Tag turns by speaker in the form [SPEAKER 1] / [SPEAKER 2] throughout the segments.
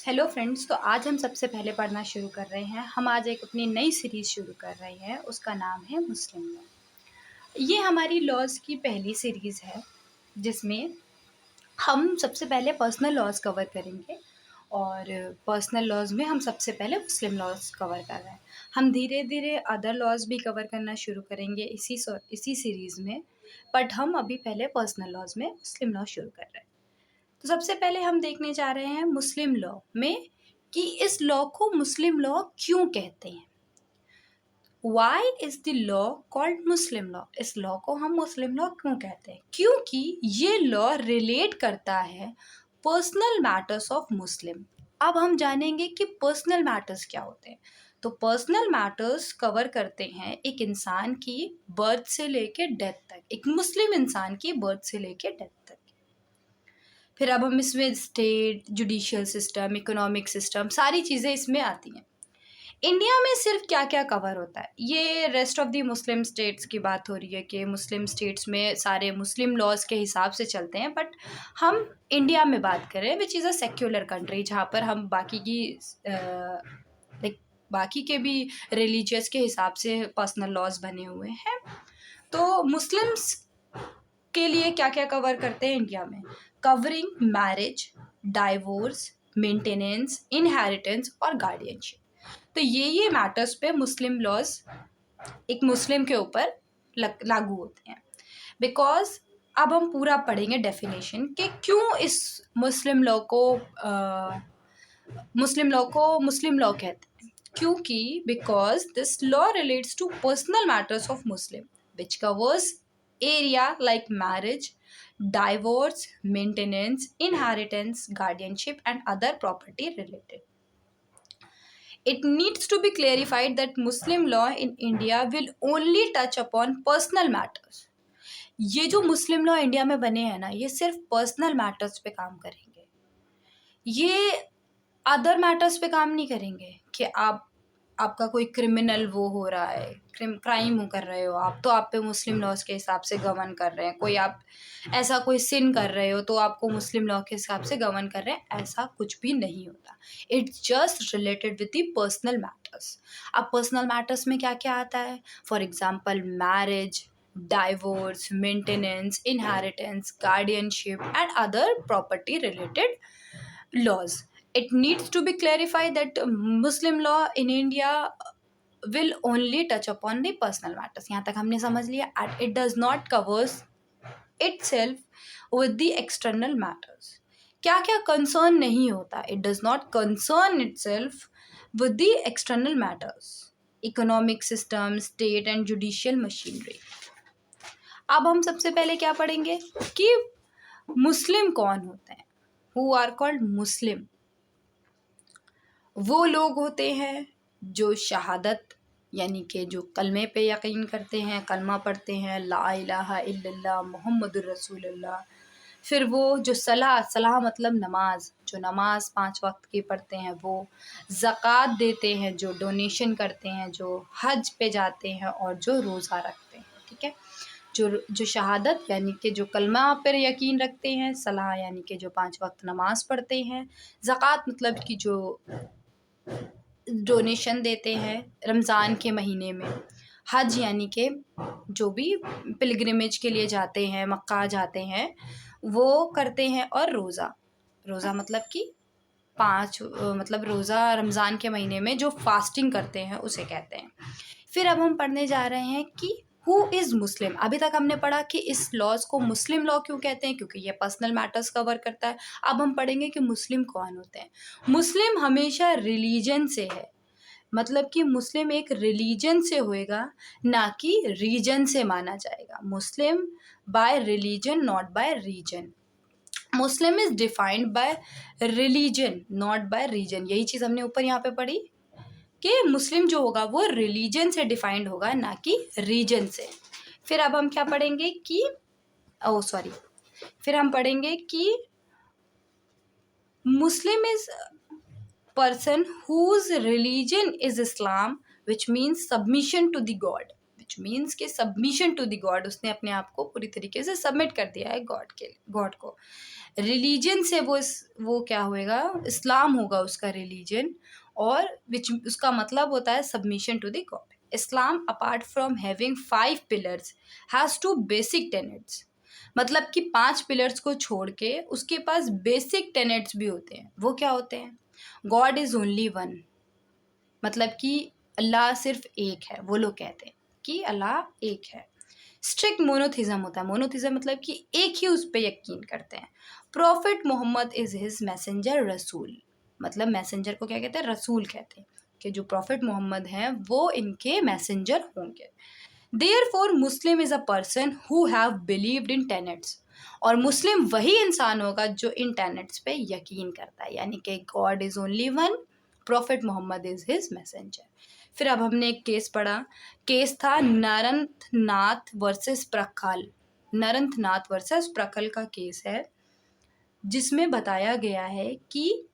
[SPEAKER 1] Hello friends, तो आज हम सबसे पहले पढ़ना शुरू कर रहे हैं। हम आज एक अपनी नई सीरीज़ शुरू कर रहे हैं, उसका नाम है मुस्लिम लॉ। ये हमारी लॉज़ की पहली सीरीज़ है, जिसमें हम सबसे पहले पर्सनल लॉज़ कवर करेंगे और पर्सनल लॉज़ में हम सबसे पहले मुस्लिम लॉज़ कवर कर रहे हैं। हम धीरे-धीरे अदर लॉज़ भी कवर करना शुरू करेंगे इसी सीरीज़ में, बट हम अभी पहले पर्सनल लॉज़ में मुस्लिम लॉ शुरू कर रहे हैं। तो सबसे पहले हम देखने जा रहे हैं मुस्लिम लॉ में कि इस लॉ को मुस्लिम लॉ क्यों कहते हैं। Why is the law called Muslim law? इस लॉ को हम मुस्लिम लॉ क्यों कहते हैं? क्योंकि ये लॉ रिलेट करता है पर्सनल मैटर्स ऑफ मुस्लिम। अब हम जानेंगे कि पर्सनल मैटर्स क्या होते हैं। तो पर्सनल मैटर्स कवर करते हैं एक इंसान की बर्थ से लेके डेथ तक, एक मुस्लिम इंसान की बर्थ से लेके डेथ तक। फिर अब हम इसमें state, judicial system, economic system, सारी चीज़ें इसमें आती हैं। इंडिया में सिर्फ क्या-क्या कवर होता है? ये rest of the Muslim states की बात हो रही है कि मुस्लिम स्टेट्स में सारे मुस्लिम लॉज़ के हिसाब से चलते हैं, बट हम इंडिया में बात कर रहे हैं which is a secular country, जहाँ पर हम लाइक बाकी के भी रिलीजियस के हिसाब से पर्सनल लॉज़ बने हुए हैं। तो मुस्लिम्स के लिए क्या-क्या कवर करते हैं इंडिया में? Covering marriage, divorce, maintenance, inheritance और गार्डियनशिप। तो ये मैटर्स पे मुस्लिम लॉज एक मुस्लिम के ऊपर लागू होते हैं। बिकॉज अब हम पूरा पढ़ेंगे डेफिनेशन कि क्यों इस मुस्लिम लॉ को मुस्लिम लॉ कहते हैं। क्योंकि because this law relates to personal matters of Muslim which covers area like marriage, divorce, maintenance, inheritance, guardianship, and other property related. It needs to be clarified that Muslim law in India will only touch upon personal matters. ये जो मुस्लिम law India में बने हैं ना, ये सिर्फ personal matters पे काम करेंगे। ये अदर मैटर्स पे काम नहीं करेंगे कि आपका कोई क्रिमिनल वो हो रहा है, क्राइम कर रहे हो आप, तो आप पे मुस्लिम लॉज के हिसाब से गवर्न कर रहे हैं। कोई आप ऐसा कोई सिन कर रहे हो तो आपको मुस्लिम लॉ के हिसाब से गवर्न कर रहे हैं, ऐसा कुछ भी नहीं होता। It's just related with the personal matters. अब पर्सनल मैटर्स में क्या क्या आता है? For example marriage, divorce, maintenance, inheritance, guardianship and other property related laws. It needs to be clarified that Muslim law in India will only touch upon the personal matters. यहाँ तक हमने समझ लिया। And it does not covers itself with the external matters. क्या क्या concern नहीं होता? It does not concern itself with the external matters. Economic system, state and judicial machinery. अब हम सबसे पहले क्या पढ़ेंगे कि मुस्लिम कौन होते हैं? Who are called Muslim? वो लोग होते हैं जो शहादत यानी कि जो कलमे पे यकीन करते हैं, कलमा पढ़ते हैं, ला इलाहा इल्लल्लाह मुहम्मदुर रसूलुल्लाह। फिर वो जो सलाह मतलब नमाज, जो नमाज 5 वक्त की पढ़ते हैं, वो ज़कात देते हैं, जो डोनेशन करते हैं, जो हज पे जाते हैं और जो रोज़ा रखते हैं। ठीक है, जो शहादत यानी कि जो कलमा पर यकीन रखते हैं, सलाह यानी कि जो 5 वक्त नमाज पढ़ते हैं, ज़कात मतलब कि जो डोनेशन देते हैं रमज़ान के महीने में, हज यानी कि जो भी पिलग्रिमेज के लिए जाते हैं, मक्का जाते हैं, वो करते हैं, और रोज़ा मतलब कि 5 मतलब रोज़ा रमज़ान के महीने में जो फास्टिंग करते हैं उसे कहते हैं। फिर अब हम पढ़ने जा रहे हैं कि हु इज़ मुस्लिम। अभी तक हमने पढ़ा कि इस लॉज को मुस्लिम लॉ क्यों कहते हैं, क्योंकि ये पर्सनल मैटर्स कवर करता है। अब हम पढ़ेंगे कि मुस्लिम कौन होते हैं। मुस्लिम हमेशा रिलीजन से है, मतलब कि मुस्लिम एक रिलीजन से होएगा, ना कि रीजन से माना जाएगा। Muslim by religion, not by region. Muslim is defined by religion, not by region. यही चीज़ हमने ऊपर यहाँ पे पढ़ी कि मुस्लिम जो होगा वो रिलीजन से डिफाइंड होगा, ना कि रीजन से। फिर अब हम क्या पढ़ेंगे कि फिर हम पढ़ेंगे कि Muslim is person whose religion is Islam, which means submission to the God, which means कि सबमिशन टू द गॉड, उसने अपने आप को पूरी तरीके से सबमिट कर दिया है गॉड को। रिलीजन से वो क्या होएगा, इस्लाम होगा उसका रिलीजन, और विच उसका मतलब होता है submission to the God. Islam apart from having 5 pillars has 2 basic tenets, मतलब कि 5 पिलर्स को छोड़ के उसके पास बेसिक टेनेट्स भी होते हैं। वो क्या होते हैं? गॉड इज़ ओनली वन, मतलब कि अल्लाह सिर्फ एक है। वो लोग कहते हैं कि अल्लाह एक है। स्ट्रिक्ट मोनोथिज्म होता है। मोनोथिज्म मतलब कि एक ही उस पर यकीन करते हैं। Prophet Muhammad is his messenger रसूल, मतलब मैसेंजर को क्या कहते हैं? रसूल कहते हैं, कि जो प्रॉफिट मोहम्मद हैं वो इनके मैसेंजर होंगे। Therefore Muslim is a person who have believed in tenets, और मुस्लिम वही इंसान होगा जो इन टेनेट्स पे यकीन करता है, यानी कि God is only one, prophet Muhammad is his messenger. फिर अब हमने एक केस पढ़ा। केस था नरंथनाथ वर्सेस प्रखल। नरंथनाथ वर्सेस प्रखल का केस है, जिसमें बताया गया है कि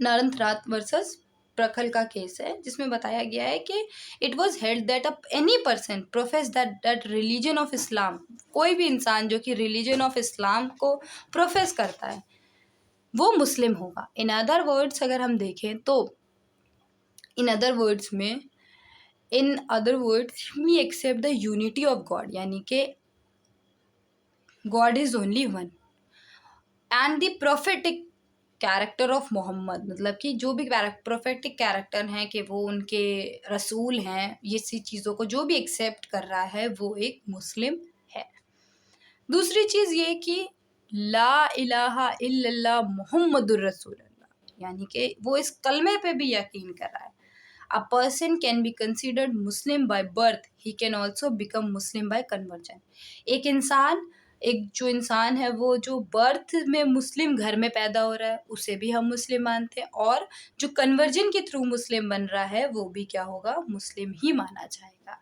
[SPEAKER 1] नरंथनाथ वर्सेस प्रखल का केस है, जिसमें बताया गया है कि it was held that any person profess that religion of Islam, कोई भी इंसान जो कि रिलीजन ऑफ इस्लाम को प्रोफेस करता है वो मुस्लिम होगा। इन अदर वर्ड्स अगर हम देखें तो in other words we accept the unity of God, यानी कि God is only one, and the prophetic character of Muhammad, मतलब कि जो भी प्रोफेटिक कैरेक्टर हैं कि वो उनके रसूल हैं, ये सी चीज़ों को जो भी एक्सेप्ट कर रहा है वो एक मुस्लिम है। दूसरी चीज़ ये कि ला इलाहा इल्लल्लाह मुहम्मदुर रसूलुल्लाह, यानी कि वो इस कलमे पे भी यकीन कर रहा है। A person can be considered Muslim by birth. He can also become Muslim by conversion. एक जो इंसान है वो जो बर्थ में मुस्लिम घर में पैदा हो रहा है उसे भी हम मुस्लिम मानते हैं, और जो कन्वर्जन के थ्रू मुस्लिम बन रहा है वो भी क्या होगा? मुस्लिम ही माना जाएगा।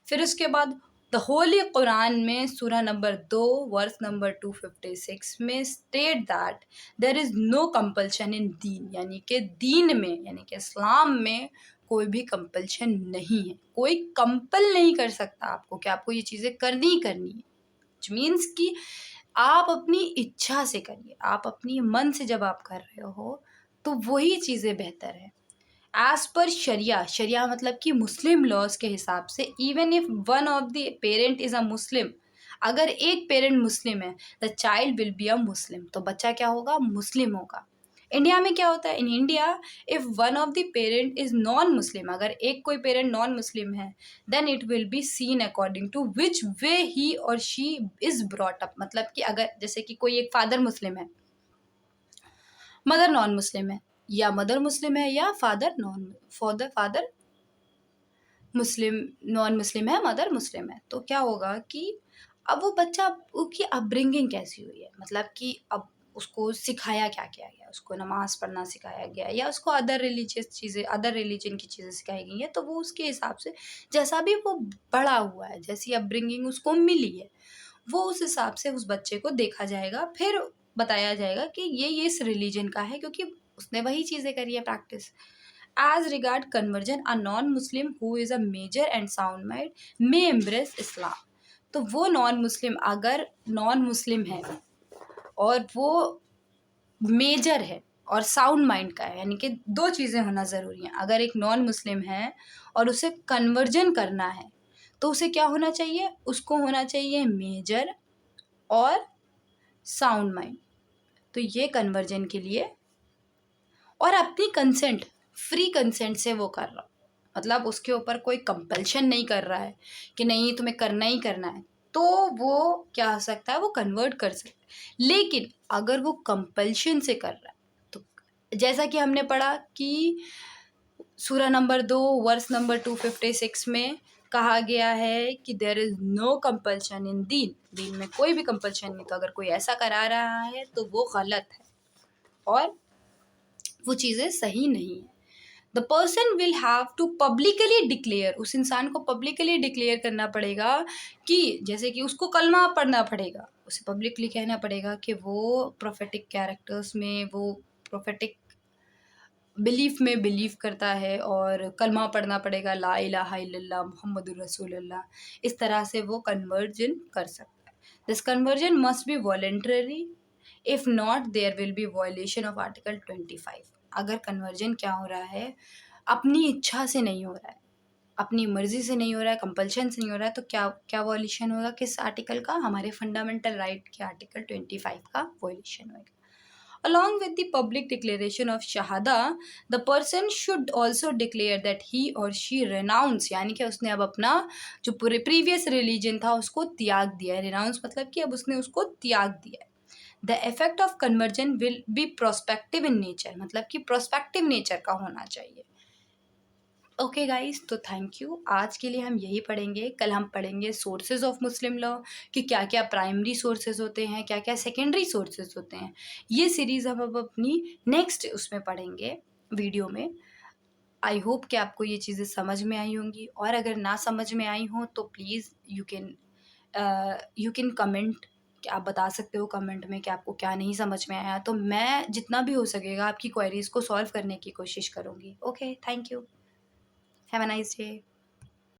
[SPEAKER 1] फिर उसके बाद द होली कुरान में सूरा नंबर 2 वर्स नंबर 256 में state that there is no compulsion in दीन, यानी कि दीन में, यानी कि इस्लाम में कोई भी कंपल्शन नहीं है। कोई कंपल नहीं कर सकता आपको कि आपको ये चीज़ें करनी ही करनी है। विच मीन्स कि आप अपनी इच्छा से करिए, आप अपनी मन से जब आप कर रहे हो तो वही चीज़ें बेहतर है। एज पर शरिया मतलब कि मुस्लिम लॉज के हिसाब से, even if one of the parent is a Muslim, अगर एक पेरेंट मुस्लिम है the child will be a Muslim, तो बच्चा क्या होगा? मुस्लिम होगा। इंडिया में क्या होता है? In India if one of the parent is non Muslim, अगर एक कोई पेरेंट नॉन मुस्लिम है then it will be seen according to which way he or she is brought up, मतलब कि अगर जैसे कि कोई एक फादर मुस्लिम है, मदर नॉन मुस्लिम है, या मदर मुस्लिम है या फादर मुस्लिम नॉन मुस्लिम है, मदर मुस्लिम है, तो क्या होगा कि अब वो बच्चा उसकी अपब्रिंगिंग कैसी हुई है, मतलब कि अब उसको सिखाया क्या किया गया, उसको नमाज पढ़ना सिखाया गया या उसको अदर रिलीजियस चीज़ें, अदर रिलीजन की चीज़ें सिखाई गई हैं, तो वो उसके हिसाब से जैसा भी वो बड़ा हुआ है, जैसी अपब्रिंगिंग उसको मिली है, वो उस हिसाब से उस बच्चे को देखा जाएगा, फिर बताया जाएगा कि ये इस रिलीजन का है क्योंकि उसने वही चीज़ें करी है practice. As regard conversion, a non Muslim who is a major and sound mind may embrace Islam, तो वो नॉन मुस्लिम अगर नॉन मुस्लिम है और वो मेजर है और साउंड माइंड का है, यानी कि दो चीज़ें होना ज़रूरी हैं। अगर एक नॉन मुस्लिम है और उसे कन्वर्जन करना है तो उसे क्या होना चाहिए? उसको होना चाहिए मेजर और साउंड माइंड, तो ये कन्वर्जन के लिए, और अपनी कंसेंट, फ्री कंसेंट से वो कर रहा, मतलब उसके ऊपर कोई कंपल्शन नहीं कर रहा है कि नहीं तुम्हें करना ही करना है, तो वो क्या हो सकता है? वो कन्वर्ट कर सकता है। लेकिन अगर वो कंपल्शन से कर रहा है तो जैसा कि हमने पढ़ा कि सूरा नंबर 2 वर्स नंबर 256 में कहा गया है कि there is no compulsion in दीन, दीन में कोई भी कंपल्शन नहीं, तो अगर कोई ऐसा करा रहा है तो वो गलत है और वो चीज़ें सही नहीं है। The person will have to publicly declare, उस इंसान को पब्लिकली डिक्लेयर करना पड़ेगा कि जैसे कि उसको कलमा पढ़ना पड़ेगा, उसे पब्लिकली कहना पड़ेगा कि वो प्रोफेटिक कैरेक्टर्स में, वो प्रोफेटिक बिलीफ में बिलीव करता है और कलमा पढ़ना पड़ेगा, ला इलाहा इल्लल्लाह मुहम्मदुर रसूलुल्लाह, इस तरह से वो कन्वर्जन कर सकता है। This conversion must be voluntary, if not there will be violation of article 25। अगर कन्वर्जन क्या हो रहा है, अपनी इच्छा से नहीं हो रहा है, अपनी मर्जी से नहीं हो रहा है, कंपल्शन से नहीं हो रहा है, तो क्या क्या वॉल्यूशन होगा, किस आर्टिकल का, हमारे फंडामेंटल राइट के आर्टिकल 25 का वॉल्यूशन होगा। Along with the public declaration of shahada, the person should also declare that he or she renounce, यानी कि उसने अब अपना जो पूरे प्रीवियस रिलीजन था उसको त्याग दिया है। रिनाउंस मतलब कि अब उसने उसको त्याग दिया है। The effect of conversion will be prospective in nature, मतलब कि प्रोस्पेक्टिव नेचर का होना चाहिए। ओके गाइस, तो थैंक यू। आज के लिए हम यही पढ़ेंगे। कल हम पढ़ेंगे सोर्सेज ऑफ मुस्लिम लॉ, कि क्या क्या प्राइमरी सोर्सेज होते हैं, क्या क्या सेकेंडरी सोर्सेज होते हैं। ये सीरीज़ हम अब अपनी नेक्स्ट उसमें पढ़ेंगे वीडियो में। आई होप कि आपको ये चीज़ें समझ में आई होंगी, और अगर ना समझ में आई हों तो प्लीज़ यू कैन कमेंट, कि आप बता सकते हो कमेंट में कि आपको क्या नहीं समझ में आया, तो मैं जितना भी हो सकेगा आपकी क्वेरीज़ को सॉल्व करने की कोशिश करूँगी। Okay, thank you. Have a nice day.